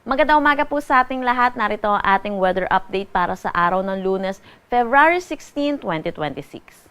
Magandang umaga po sa ating lahat. Narito ang ating weather update para sa araw ng Lunes, February 16, 2026.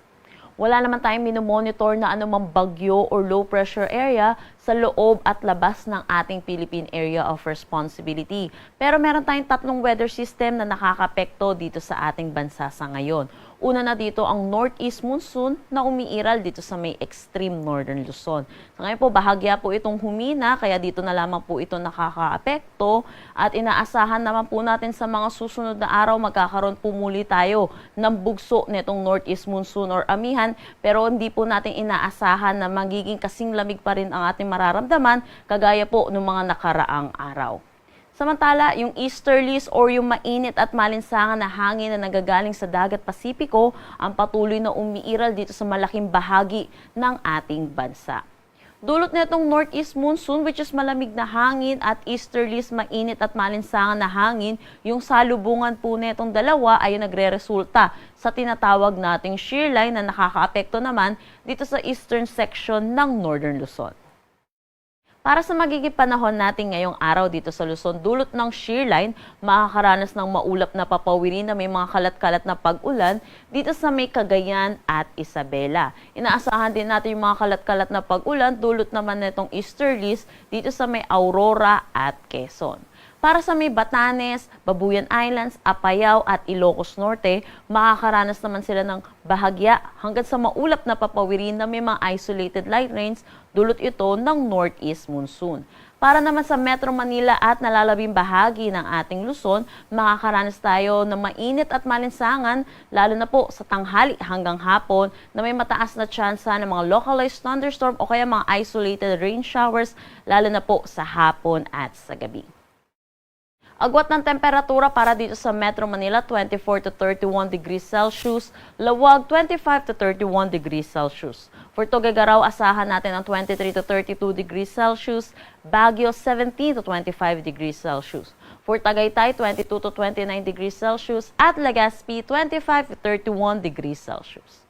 Wala naman tayong minomonitor na anumang bagyo or low pressure area sa loob at labas ng ating Philippine Area of Responsibility. Pero meron tayong tatlong weather system na nakakapekto dito sa ating bansa sa ngayon. Una na dito ang northeast monsoon na umiiral dito sa may extreme northern Luzon. Sa ngayon po, bahagya po itong humina, kaya dito na lamang po ito nakakaapekto at inaasahan naman po natin sa mga susunod na araw magkakaroon po muli tayo ng bugso nitong northeast monsoon or amihan, pero hindi po natin inaasahan na magiging kasing lamig pa rin ang ating mararamdaman kagaya po ng mga nakaraang araw. Samantala, yung easterlies or yung mainit at malinsangan na hangin na nagagaling sa dagat Pasipiko ang patuloy na umiiral dito sa malaking bahagi ng ating bansa. Dulot nitong northeast monsoon which is malamig na hangin at easterlies mainit at malinsangan na hangin, yung salubungan po nitong dalawa ay nagre-resulta sa tinatawag nating shear line na nakakaapekto naman dito sa eastern section ng northern Luzon. Para sa magiging panahon natin ngayong araw dito sa Luzon, dulot ng shear line, makakaranas ng maulap na papawirin na may mga kalat-kalat na pag-ulan dito sa may Cagayan at Isabela. Inaasahan din natin yung mga kalat-kalat na pag-ulan, dulot naman nitong easterlies dito sa may Aurora at Quezon. Para sa may Batanes, Babuyan Islands, Apayao at Ilocos Norte, makakaranas naman sila ng bahagya hanggang sa maulap na papawirin na may mga isolated light rains, dulot ito ng northeast monsoon. Para naman sa Metro Manila at nalalabing bahagi ng ating Luzon, makakaranas tayo ng mainit at malinsangan, lalo na po sa tanghali hanggang hapon na may mataas na tsansa ng mga localized thunderstorm o kaya mga isolated rain showers, lalo na po sa hapon at sa gabi. Agwat ng temperatura para dito sa Metro Manila, 24 to 31 degrees Celsius. Lawag, 25 to 31 degrees Celsius. For Tuguegarao, asahan natin ang 23 to 32 degrees Celsius. Baguio, 17 to 25 degrees Celsius. For Tagaytay, 22 to 29 degrees Celsius. At Legazpi, 25 to 31 degrees Celsius.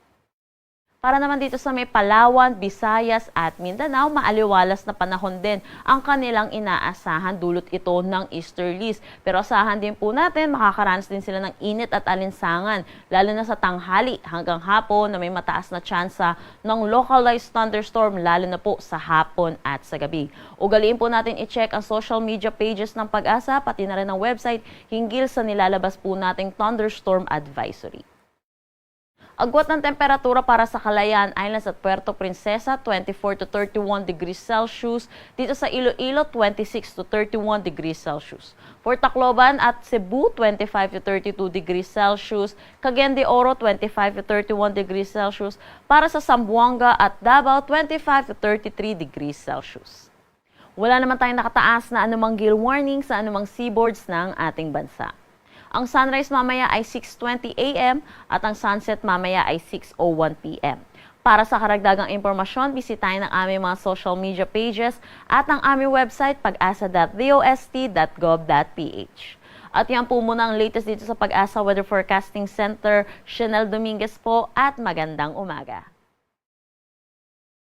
Para naman dito sa may Palawan, Visayas at Mindanao, maaliwalas na panahon din ang kanilang inaasahan, dulot ito ng easterlies. Pero asahan din po natin, makakaranas din sila ng init at alinsangan, lalo na sa tanghali hanggang hapon na may mataas na tsansa ng localized thunderstorm, lalo na po sa hapon at sa gabi. Ugaliin po natin i-check ang social media pages ng Pag-asa, pati na rin ang website hinggil sa nilalabas po nating thunderstorm advisory. Agwat ng temperatura para sa Calayan Islands at Puerto Princesa, 24 to 31 degrees Celsius. Dito sa Iloilo, 26 to 31 degrees Celsius. For Tacloban at Cebu, 25 to 32 degrees Celsius. Cagayan de Oro, 25 to 31 degrees Celsius. Para sa Zamboanga at Davao, 25 to 33 degrees Celsius. Wala naman tayong nakataas na anumang gale warning sa anumang seaboards ng ating bansa. Ang sunrise mamaya ay 6:20 a.m. at ang sunset mamaya ay 6:01 p.m. Para sa karagdagang impormasyon, bisitahin ang aming mga social media pages at ang aming website pag-asa.dost.gov.ph. At yan po muna ang latest dito sa Pag-asa Weather Forecasting Center. Chanel Dominguez po at magandang umaga.